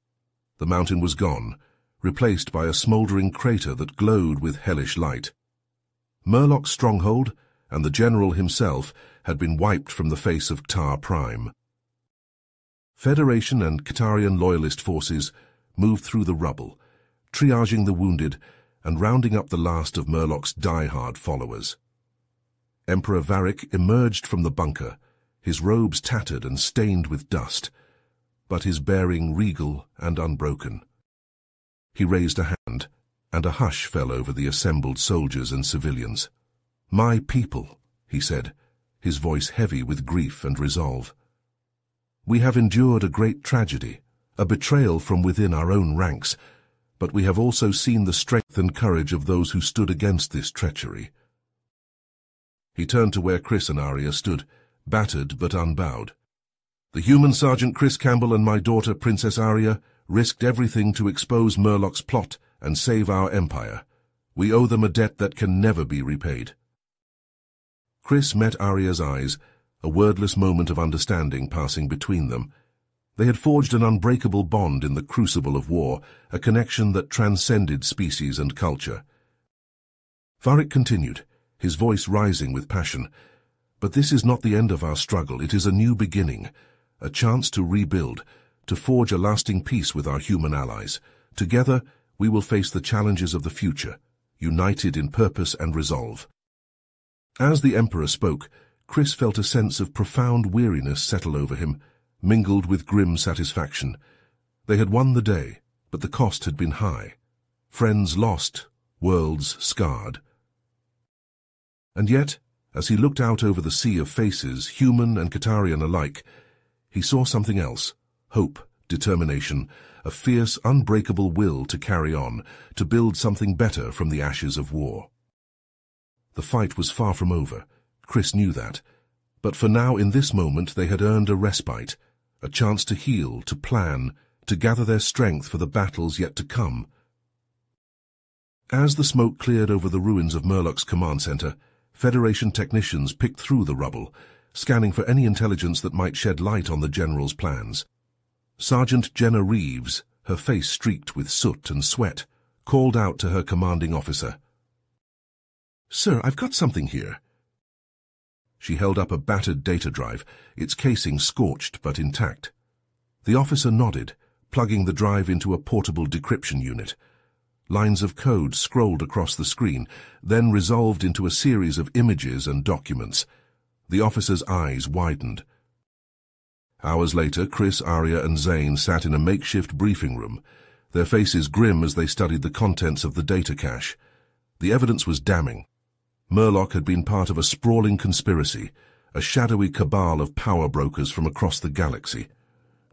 The mountain was gone, replaced by a smouldering crater that glowed with hellish light. Murlock's stronghold, and the general himself, had been wiped from the face of Tar Prime. Federation and Qatarian loyalist forces moved through the rubble, triaging the wounded and rounding up the last of Murlock's die-hard followers. Emperor Varric emerged from the bunker, his robes tattered and stained with dust, but his bearing regal and unbroken. He raised a hand, and a hush fell over the assembled soldiers and civilians. "My people," he said, his voice heavy with grief and resolve. "We have endured a great tragedy, a betrayal from within our own ranks, but we have also seen the strength and courage of those who stood against this treachery." He turned to where Chris and Arya stood, battered but unbowed. "The human Sergeant Chris Campbell and my daughter Princess Arya risked everything to expose Murlock's plot and save our empire. We owe them a debt that can never be repaid." Chris met Arya's eyes, a wordless moment of understanding passing between them. They had forged an unbreakable bond in the crucible of war, a connection that transcended species and culture. Varric continued, his voice rising with passion. "But this is not the end of our struggle. It is a new beginning, a chance to rebuild, to forge a lasting peace with our human allies. Together, we will face the challenges of the future, united in purpose and resolve." As the Emperor spoke, Chris felt a sense of profound weariness settle over him, mingled with grim satisfaction. They had won the day, but the cost had been high. Friends lost, worlds scarred. And yet, as he looked out over the sea of faces, human and Qatarian alike, he saw something else: hope, determination, a fierce, unbreakable will to carry on, to build something better from the ashes of war. The fight was far from over. Chris knew that. But for now, in this moment, they had earned a respite, a chance to heal, to plan, to gather their strength for the battles yet to come. As the smoke cleared over the ruins of Murlock's command center, Federation technicians picked through the rubble, scanning for any intelligence that might shed light on the General's plans. Sergeant Jenna Reeves, her face streaked with soot and sweat, called out to her commanding officer. "Sir, I've got something here." She held up a battered data drive, its casing scorched but intact. The officer nodded, plugging the drive into a portable decryption unit. Lines of code scrolled across the screen, then resolved into a series of images and documents. The officer's eyes widened. Hours later, Chris, Arya, and Zane sat in a makeshift briefing room, their faces grim as they studied the contents of the data cache. The evidence was damning. Murloc had been part of a sprawling conspiracy, a shadowy cabal of power brokers from across the galaxy.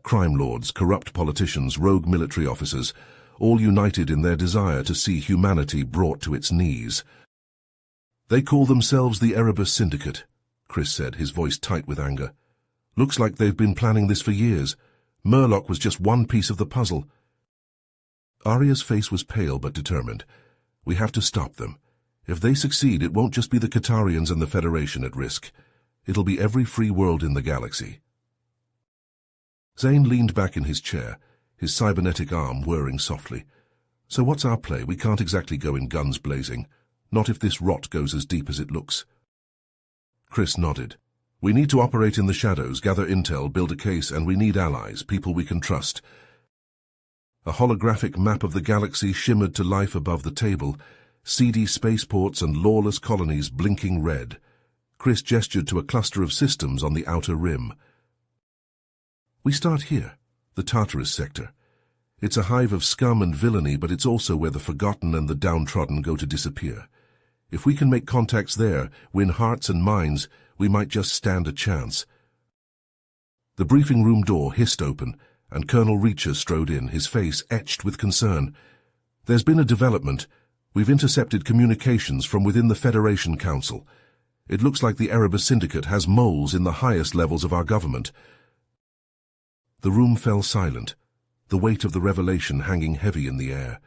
Crime lords, corrupt politicians, rogue military officers, all united in their desire to see humanity brought to its knees. "They call themselves the Erebus Syndicate," Chris said, his voice tight with anger. "Looks like they've been planning this for years. Murloc was just one piece of the puzzle." Arya's face was pale but determined. "We have to stop them. If they succeed, it won't just be the Qatarians and the Federation at risk. It'll be every free world in the galaxy." Zane leaned back in his chair, his cybernetic arm whirring softly. "So what's our play? We can't exactly go in guns blazing. Not if this rot goes as deep as it looks." Chris nodded. "We need to operate in the shadows, gather intel, build a case, and we need allies, people we can trust." A holographic map of the galaxy shimmered to life above the table, seedy spaceports and lawless colonies blinking red. Chris gestured to a cluster of systems on the outer rim. "We start here, the Tartarus sector. It's a hive of scum and villainy, but it's also where the forgotten and the downtrodden go to disappear. If we can make contacts there, win hearts and minds, we might just stand a chance." The briefing room door hissed open, and Colonel Reacher strode in, his face etched with concern. "There's been a development. We've intercepted communications from within the Federation Council. It looks like the Erebus Syndicate has moles in the highest levels of our government." The room fell silent, the weight of the revelation hanging heavy in the air.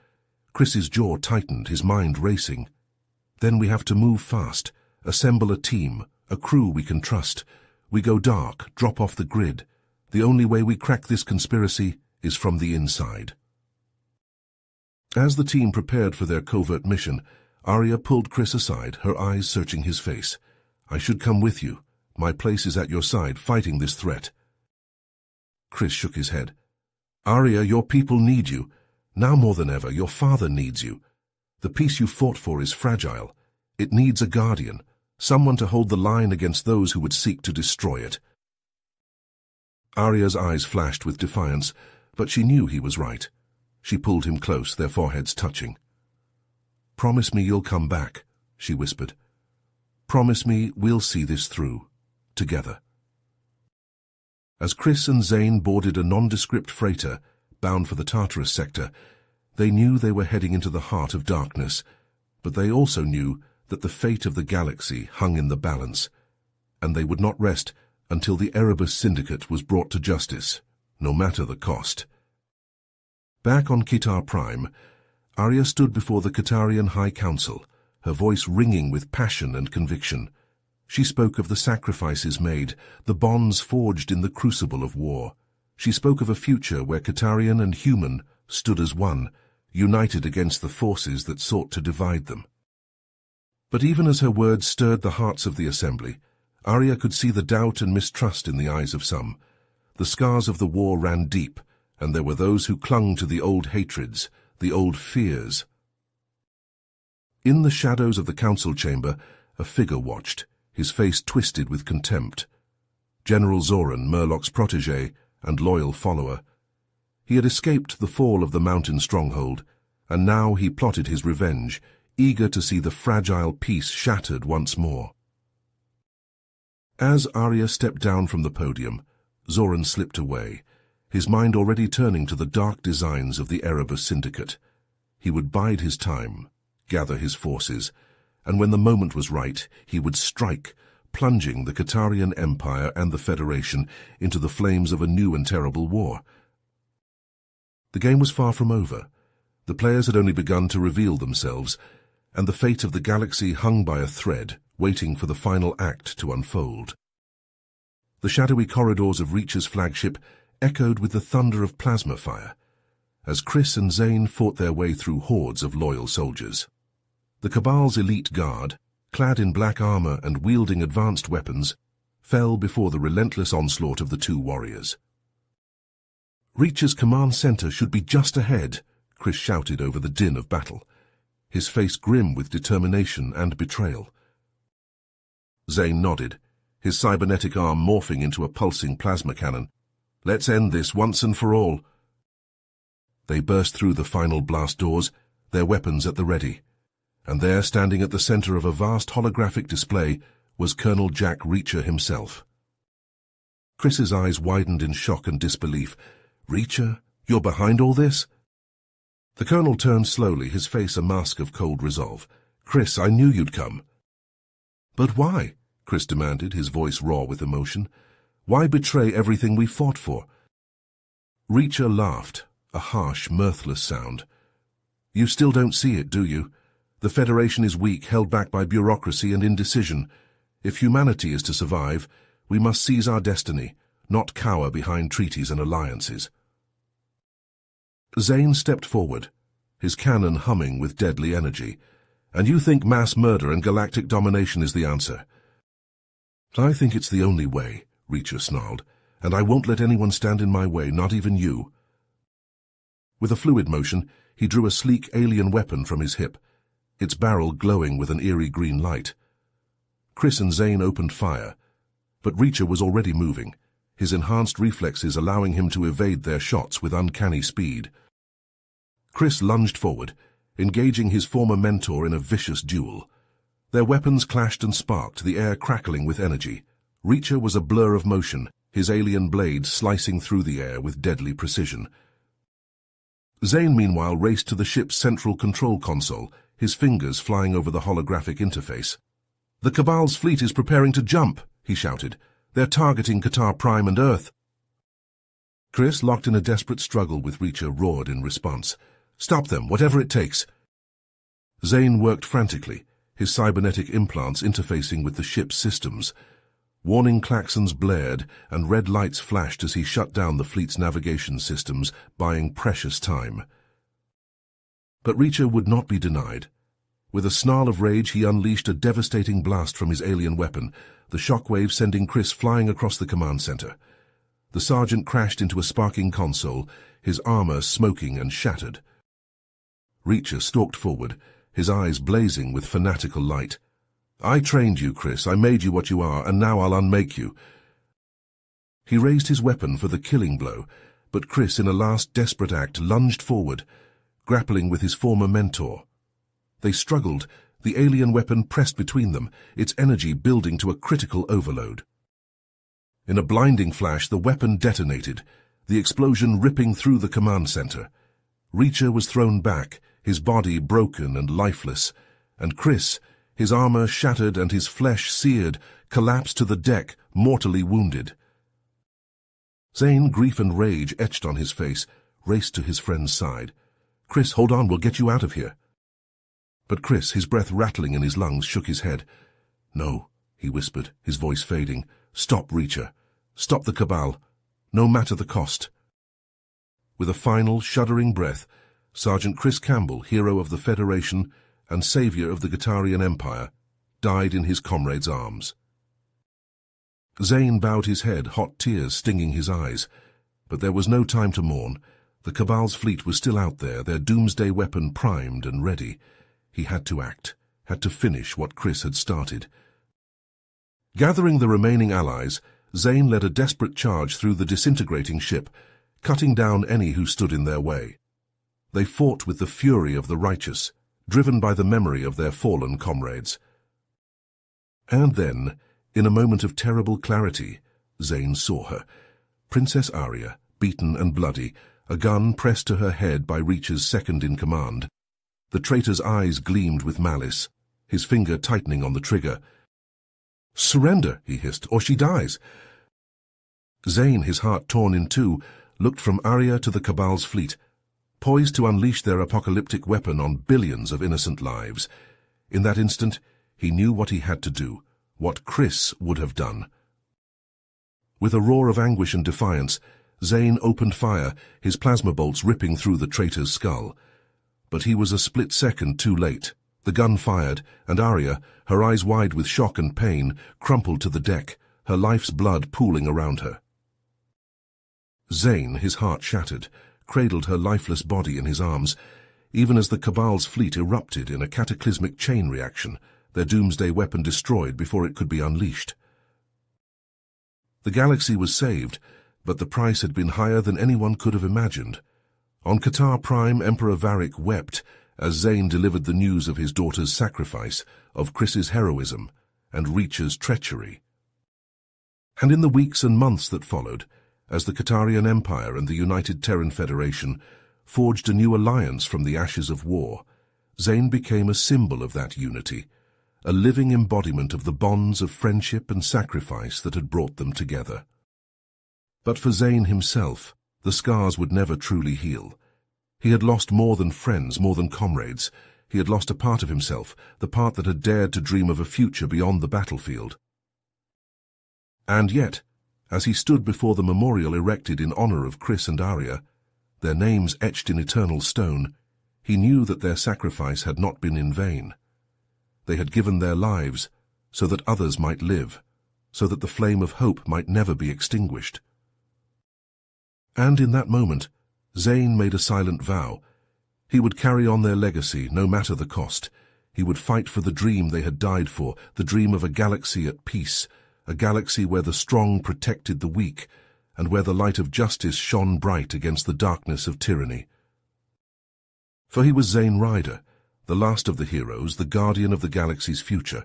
Chris's jaw tightened, his mind racing. "Then we have to move fast, assemble a team, a crew we can trust. We go dark, drop off the grid. The only way we crack this conspiracy is from the inside." As the team prepared for their covert mission, Arya pulled Chris aside, her eyes searching his face. "I should come with you. My place is at your side, fighting this threat." Chris shook his head. "Arya, your people need you. Now more than ever, your father needs you. The peace you fought for is fragile. It needs a guardian, someone to hold the line against those who would seek to destroy it." Arya's eyes flashed with defiance, but she knew he was right. She pulled him close, their foreheads touching. "Promise me you'll come back," she whispered. "Promise me we'll see this through, together." As Chris and Zane boarded a nondescript freighter, bound for the Tartarus sector, they knew they were heading into the heart of darkness, but they also knew that the fate of the galaxy hung in the balance, and they would not rest until the Erebus Syndicate was brought to justice, no matter the cost. Back on Kitar Prime, Arya stood before the Qatarian High Council, her voice ringing with passion and conviction. She spoke of the sacrifices made, the bonds forged in the crucible of war. She spoke of a future where Qatarian and human stood as one, united against the forces that sought to divide them. But even as her words stirred the hearts of the assembly, Arya could see the doubt and mistrust in the eyes of some. The scars of the war ran deep, and there were those who clung to the old hatreds, the old fears. In the shadows of the council chamber, a figure watched, his face twisted with contempt. General Zoran, Murloc's protégé and loyal follower. He had escaped the fall of the mountain stronghold, and now he plotted his revenge, eager to see the fragile peace shattered once more. As Arya stepped down from the podium, Zoran slipped away, his mind already turning to the dark designs of the Erebus Syndicate. He would bide his time, gather his forces, and when the moment was right, he would strike, plunging the Qatarian Empire and the Federation into the flames of a new and terrible war. The game was far from over. The players had only begun to reveal themselves, and the fate of the galaxy hung by a thread, waiting for the final act to unfold. The shadowy corridors of Reacher's flagship echoed with the thunder of plasma fire. as Chris and Zane fought their way through hordes of loyal soldiers. The Cabal's elite guard, clad in black armor and wielding advanced weapons, fell before the relentless onslaught of the two warriors. "Reacher's command center should be just ahead," Chris shouted over the din of battle, his face grim with determination and betrayal. Zane nodded, his cybernetic arm morphing into a pulsing plasma cannon. "Let's end this once and for all." They burst through the final blast doors, their weapons at the ready. And there, standing at the center of a vast holographic display, was Colonel Jack Reacher himself. Chris's eyes widened in shock and disbelief. "Reacher, you're behind all this?" The colonel turned slowly, his face a mask of cold resolve. "Chris, I knew you'd come." "But why?" Chris demanded, his voice raw with emotion. "Why betray everything we fought for?" Reacher laughed, a harsh, mirthless sound. "You still don't see it, do you? The Federation is weak, held back by bureaucracy and indecision. If humanity is to survive, we must seize our destiny, not cower behind treaties and alliances." Zane stepped forward, his cannon humming with deadly energy. "And you think mass murder and galactic domination is the answer?" "I think it's the only way," Reacher snarled, "and I won't let anyone stand in my way, not even you." With a fluid motion, he drew a sleek alien weapon from his hip, its barrel glowing with an eerie green light. Chris and Zane opened fire, but Reacher was already moving, his enhanced reflexes allowing him to evade their shots with uncanny speed. Chris lunged forward, engaging his former mentor in a vicious duel. Their weapons clashed and sparked, the air crackling with energy. Reacher was a blur of motion, his alien blade slicing through the air with deadly precision. Zane, meanwhile, raced to the ship's central control console, his fingers flying over the holographic interface. "The Cabal's fleet is preparing to jump," he shouted. "They're targeting Qatar Prime and Earth." Chris, locked in a desperate struggle with Reacher, roared in response. "Stop them, whatever it takes." Zane worked frantically, his cybernetic implants interfacing with the ship's systems. Warning klaxons blared, and red lights flashed as he shut down the fleet's navigation systems, buying precious time. But Reacher would not be denied. With a snarl of rage, he unleashed a devastating blast from his alien weapon, the shockwave sending Chris flying across the command center. The sergeant crashed into a sparking console, his armor smoking and shattered. Reacher stalked forward, his eyes blazing with fanatical light. "I trained you, Chris. I made you what you are, and now I'll unmake you." He raised his weapon for the killing blow, but Chris, in a last desperate act, lunged forward, grappling with his former mentor. They struggled, the alien weapon pressed between them, its energy building to a critical overload. In a blinding flash, the weapon detonated, the explosion ripping through the command center. Reacher was thrown back, his body broken and lifeless, and Chris, his armor shattered and his flesh seared, collapsed to the deck, mortally wounded. Zane, grief and rage etched on his face, raced to his friend's side. "Chris, hold on, we'll get you out of here." But Chris, his breath rattling in his lungs, shook his head. "No," he whispered, his voice fading. "Stop, Reacher. Stop the Cabal, no matter the cost." With a final, shuddering breath, Sergeant Chris Campbell, hero of the Federation and savior of the Guitarian Empire, died in his comrade's arms. Zane bowed his head, hot tears stinging his eyes. But there was no time to mourn. The Cabal's fleet was still out there, their doomsday weapon primed and ready. He had to act, had to finish what Chris had started. Gathering the remaining allies, Zane led a desperate charge through the disintegrating ship, cutting down any who stood in their way. They fought with the fury of the righteous, driven by the memory of their fallen comrades. And then, in a moment of terrible clarity, Zane saw her. Princess Arya, beaten and bloody, a gun pressed to her head by Reacher's second-in-command. The traitor's eyes gleamed with malice, his finger tightening on the trigger. "Surrender," he hissed, "or she dies." Zane, his heart torn in two, looked from Arya to the Cabal's fleet, poised to unleash their apocalyptic weapon on billions of innocent lives. In that instant, he knew what he had to do, what Chris would have done. With a roar of anguish and defiance, Zane opened fire, his plasma bolts ripping through the traitor's skull. But he was a split second too late. The gun fired, and Arya, her eyes wide with shock and pain, crumpled to the deck, her life's blood pooling around her. Zane, his heart shattered, cradled her lifeless body in his arms, even as the Cabal's fleet erupted in a cataclysmic chain reaction, their doomsday weapon destroyed before it could be unleashed. The galaxy was saved, but the price had been higher than anyone could have imagined. On Qatar Prime, Emperor Varric wept as Zane delivered the news of his daughter's sacrifice, of Chris's heroism, and Reacher's treachery. And in the weeks and months that followed, as the Qatarian Empire and the United Terran Federation forged a new alliance from the ashes of war, Zane became a symbol of that unity, a living embodiment of the bonds of friendship and sacrifice that had brought them together. But for Zane himself, the scars would never truly heal. He had lost more than friends, more than comrades. He had lost a part of himself, the part that had dared to dream of a future beyond the battlefield. And yet, as he stood before the memorial erected in honor of Chris and Arya, their names etched in eternal stone, he knew that their sacrifice had not been in vain. They had given their lives so that others might live, so that the flame of hope might never be extinguished. And in that moment, Zane made a silent vow. He would carry on their legacy, no matter the cost. He would fight for the dream they had died for, the dream of a galaxy at peace, a galaxy where the strong protected the weak, and where the light of justice shone bright against the darkness of tyranny. For he was Zane Ryder, the last of the heroes, the guardian of the galaxy's future,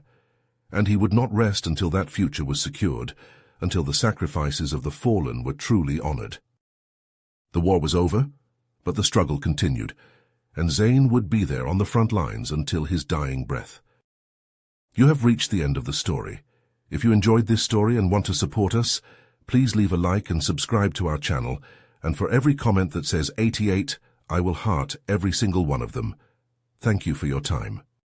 and he would not rest until that future was secured, until the sacrifices of the fallen were truly honored. The war was over, but the struggle continued, and Zane would be there on the front lines until his dying breath. You have reached the end of the story. If you enjoyed this story and want to support us, please leave a like and subscribe to our channel, and for every comment that says 88, I will heart every single one of them. Thank you for your time.